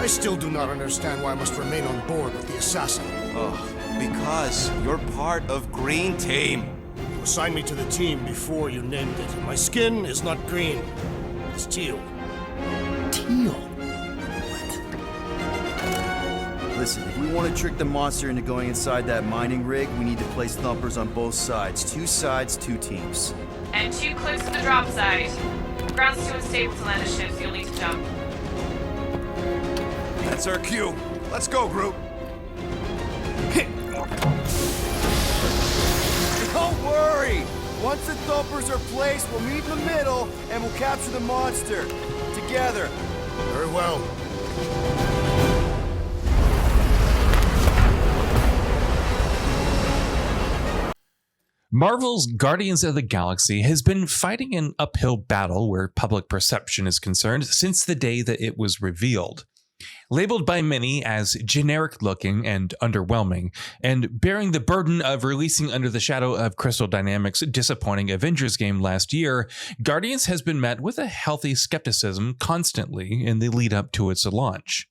still do not understand why I must remain on board with the assassin. Oh, because you're part of Green Team. You assigned me to the team before you named it, and my skin is not green. It's teal. Teal? What? Listen, if we want to trick the monster into going inside that mining rig, we need to place thumpers on both sides. 2 sides, 2 teams. And too close to the drop site. Ground's too unstable to land a ship, so you'll need to jump. That's our cue. Let's go, group. Don't worry! Once the thumpers are placed, we'll meet in the middle and we'll capture the monster. Together. Very well. Marvel's Guardians of the Galaxy has been fighting an uphill battle where public perception is concerned since the day that it was revealed. Labeled by many as generic-looking and underwhelming, and bearing the burden of releasing under the shadow of Crystal Dynamics' disappointing Avengers game last year, Guardians has been met with a healthy skepticism constantly in the lead-up to its launch.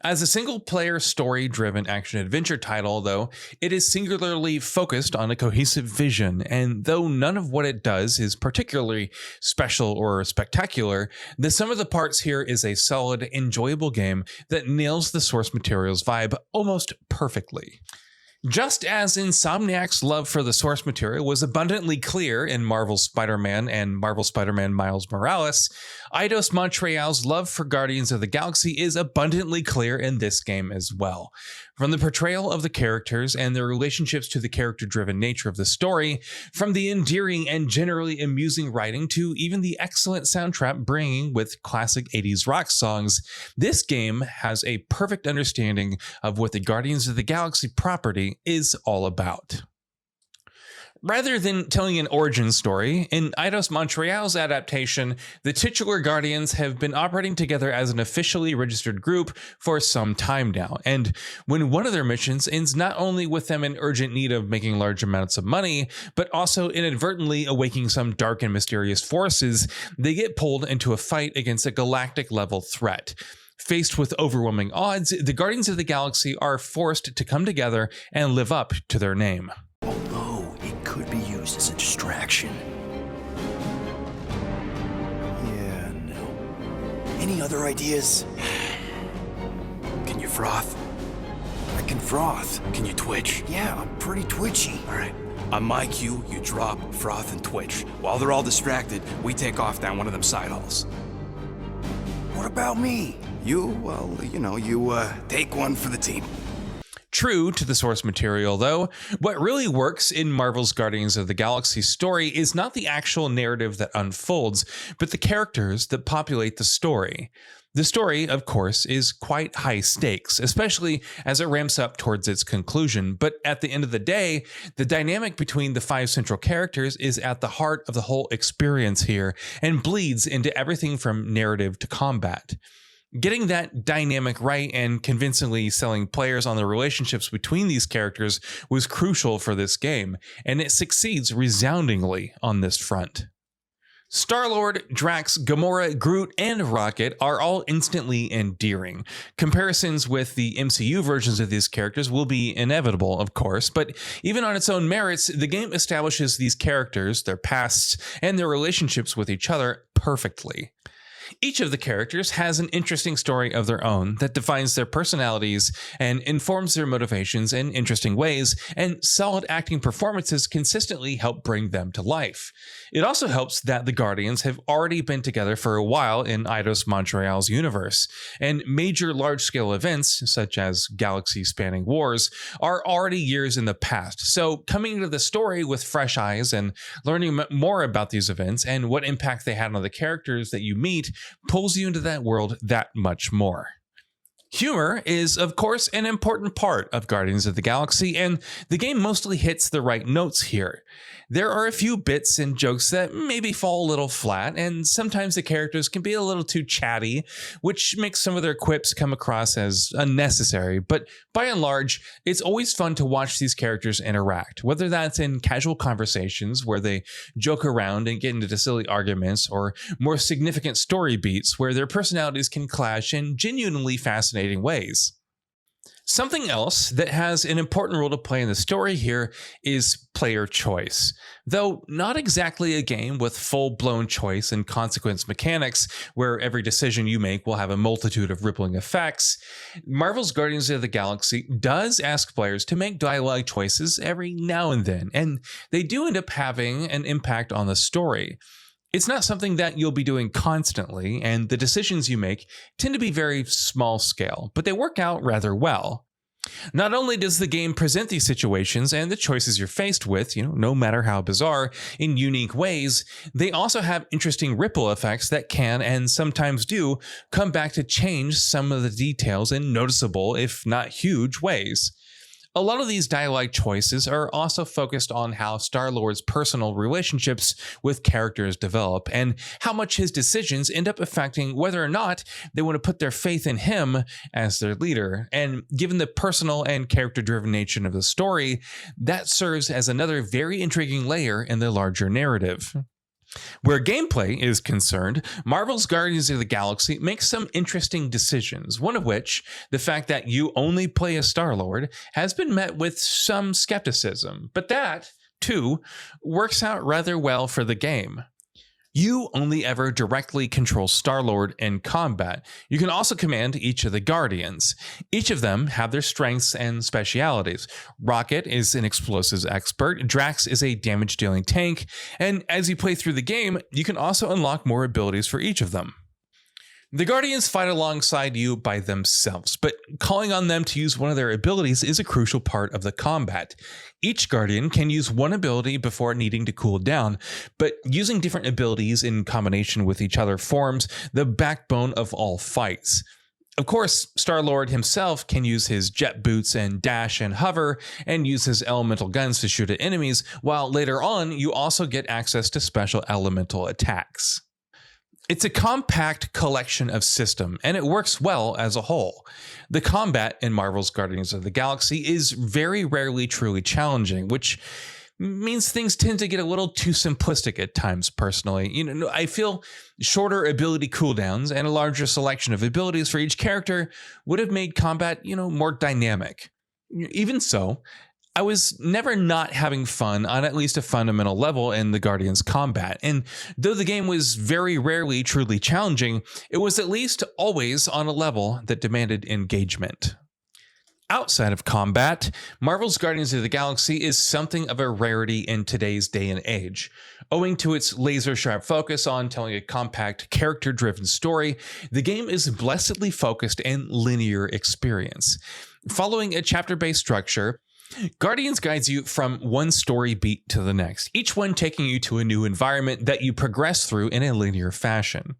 As a single-player, story-driven action-adventure title, though, it is singularly focused on a cohesive vision, and though none of what it does is particularly special or spectacular, the sum of the parts here is a solid, enjoyable game that nails the source material's vibe almost perfectly. Just as Insomniac's love for the source material was abundantly clear in Marvel's Spider-Man and Marvel Spider-Man Miles Morales, Eidos Montreal's love for Guardians of the Galaxy is abundantly clear in this game as well. From the portrayal of the characters and their relationships to the character-driven nature of the story, from the endearing and generally amusing writing to even the excellent soundtrack bringing with classic 80s rock songs, this game has a perfect understanding of what the Guardians of the Galaxy property is all about. Rather than telling an origin story, in Eidos Montreal's adaptation, the titular Guardians have been operating together as an officially registered group for some time now, and when one of their missions ends not only with them in urgent need of making large amounts of money, but also inadvertently awakening some dark and mysterious forces, they get pulled into a fight against a galactic-level threat. Faced with overwhelming odds, the Guardians of the Galaxy are forced to come together and live up to their name. Although it could be used as a distraction. Yeah, no. Any other ideas? Can you froth? I can froth. Can you twitch? Yeah, I'm pretty twitchy. All right. On my cue, you drop, froth, and twitch. While they're all distracted, we take off down one of them side halls. What about me? You take one for the team. True to the source material, though, what really works in Marvel's Guardians of the Galaxy story is not the actual narrative that unfolds, but the characters that populate the story. The story, of course, is quite high stakes, especially as it ramps up towards its conclusion, but at the end of the day, the dynamic between the 5 central characters is at the heart of the whole experience here and bleeds into everything from narrative to combat. Getting that dynamic right and convincingly selling players on the relationships between these characters was crucial for this game, and it succeeds resoundingly on this front. Star-Lord, Drax, Gamora, Groot, and Rocket are all instantly endearing. Comparisons with the MCU versions of these characters will be inevitable, of course, but even on its own merits, the game establishes these characters, their pasts, and their relationships with each other perfectly. Each of the characters has an interesting story of their own that defines their personalities and informs their motivations in interesting ways, and solid acting performances consistently help bring them to life. It also helps that the Guardians have already been together for a while in Eidos Montreal's universe, and major large-scale events, such as galaxy-spanning wars, are already years in the past, so coming into the story with fresh eyes and learning more about these events and what impact they had on the characters that you meet pulls you into that world that much more. Humor is, of course, an important part of Guardians of the Galaxy, and the game mostly hits the right notes here. There are a few bits and jokes that maybe fall a little flat, and sometimes the characters can be a little too chatty, which makes some of their quips come across as unnecessary, but by and large, it's always fun to watch these characters interact, whether that's in casual conversations where they joke around and get into silly arguments, or more significant story beats where their personalities can clash in genuinely fascinating ways. Something else that has an important role to play in the story here is player choice. Though not exactly a game with full-blown choice and consequence mechanics where every decision you make will have a multitude of rippling effects, Marvel's Guardians of the Galaxy does ask players to make dialogue choices every now and then, and they do end up having an impact on the story. It's not something that you'll be doing constantly, and the decisions you make tend to be very small scale, but they work out rather well. Not only does the game present these situations and the choices you're faced with, no matter how bizarre, in unique ways, they also have interesting ripple effects that can, and sometimes do, come back to change some of the details in noticeable, if not huge, ways. A lot of these dialogue choices are also focused on how Star-Lord's personal relationships with characters develop, and how much his decisions end up affecting whether or not they want to put their faith in him as their leader. And given the personal and character-driven nature of the story, that serves as another very intriguing layer in the larger narrative. Where gameplay is concerned, Marvel's Guardians of the Galaxy makes some interesting decisions, one of which, the fact that you only play as Star-Lord, has been met with some skepticism, but that, too, works out rather well for the game. You only ever directly control Star-Lord in combat. You can also command each of the Guardians. Each of them have their strengths and specialities. Rocket is an explosives expert, Drax is a damage-dealing tank, and as you play through the game, you can also unlock more abilities for each of them. The Guardians fight alongside you by themselves, but calling on them to use one of their abilities is a crucial part of the combat. Each Guardian can use one ability before needing to cool down, but using different abilities in combination with each other forms the backbone of all fights. Of course, Star-Lord himself can use his jet boots and dash and hover, and use his elemental guns to shoot at enemies, while later on you also get access to special elemental attacks. It's a compact collection of system, and it works well as a whole. The combat in Marvel's Guardians of the Galaxy is very rarely truly challenging, which means things tend to get a little too simplistic at times, personally. I feel shorter ability cooldowns and a larger selection of abilities for each character would have made combat, more dynamic. Even so, I was never not having fun on at least a fundamental level in the Guardians combat, and though the game was very rarely truly challenging, it was at least always on a level that demanded engagement. Outside of combat, Marvel's Guardians of the Galaxy is something of a rarity in today's day and age. Owing to its laser-sharp focus on telling a compact, character-driven story, the game is blessedly focused and linear experience. Following a chapter-based structure, Guardians guides you from one story beat to the next, each one taking you to a new environment that you progress through in a linear fashion.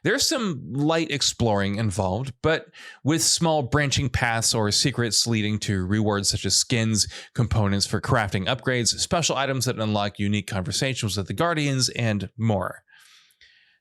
There's some light exploring involved, but with small branching paths or secrets leading to rewards such as skins, components for crafting upgrades, special items that unlock unique conversations with the Guardians, and more.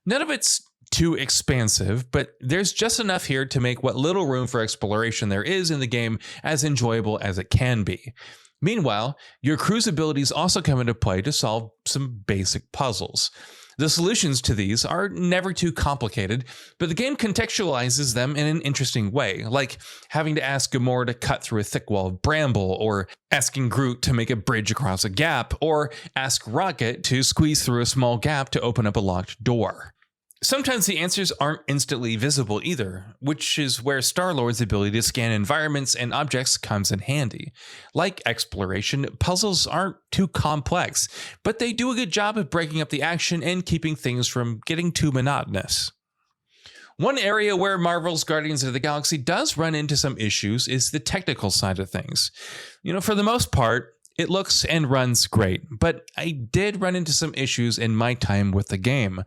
None of it's too expansive, but there's just enough here to make what little room for exploration there is in the game as enjoyable as it can be. Meanwhile, your crew's abilities also come into play to solve some basic puzzles. The solutions to these are never too complicated, but the game contextualizes them in an interesting way, like having to ask Gamora to cut through a thick wall of bramble, or asking Groot to make a bridge across a gap, or ask Rocket to squeeze through a small gap to open up a locked door. Sometimes the answers aren't instantly visible either, which is where Star-Lord's ability to scan environments and objects comes in handy. Like exploration, puzzles aren't too complex, but they do a good job of breaking up the action and keeping things from getting too monotonous. One area where Marvel's Guardians of the Galaxy does run into some issues is the technical side of things. For the most part, it looks and runs great, but I did run into some issues in my time with the game.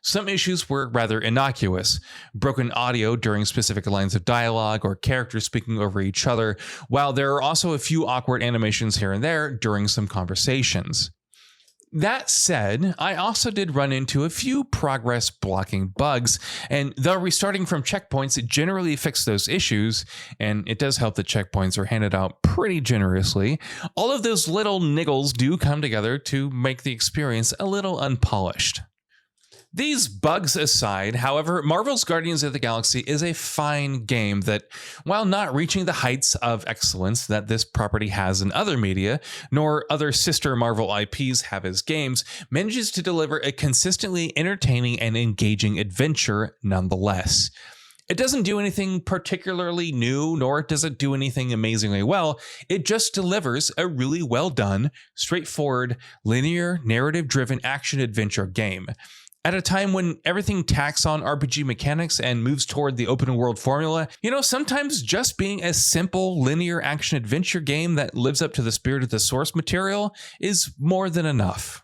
Some issues were rather innocuous: broken audio during specific lines of dialogue or characters speaking over each other, while there are also a few awkward animations here and there during some conversations. That said, I also did run into a few progress blocking bugs, and though restarting from checkpoints generally fixed those issues, and it does help that checkpoints are handed out pretty generously, all of those little niggles do come together to make the experience a little unpolished. These bugs aside, however, Marvel's Guardians of the Galaxy is a fine game that, while not reaching the heights of excellence that this property has in other media, nor other sister Marvel IPs have as games, manages to deliver a consistently entertaining and engaging adventure nonetheless. It doesn't do anything particularly new, nor does it do anything amazingly well. It just delivers a really well done, straightforward, linear, narrative-driven action-adventure game. At a time when everything tacks on RPG mechanics and moves toward the open world formula, sometimes just being a simple linear action adventure game that lives up to the spirit of the source material is more than enough.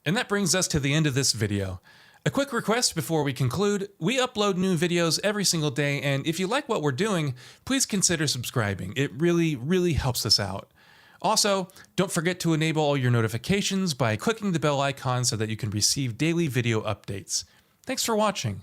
And that brings us to the end of this video. A quick request before we conclude: we upload new videos every single day, and if you like what we're doing, please consider subscribing. It really helps us out. Also, don't forget to enable all your notifications by clicking the bell icon so that you can receive daily video updates. Thanks for watching.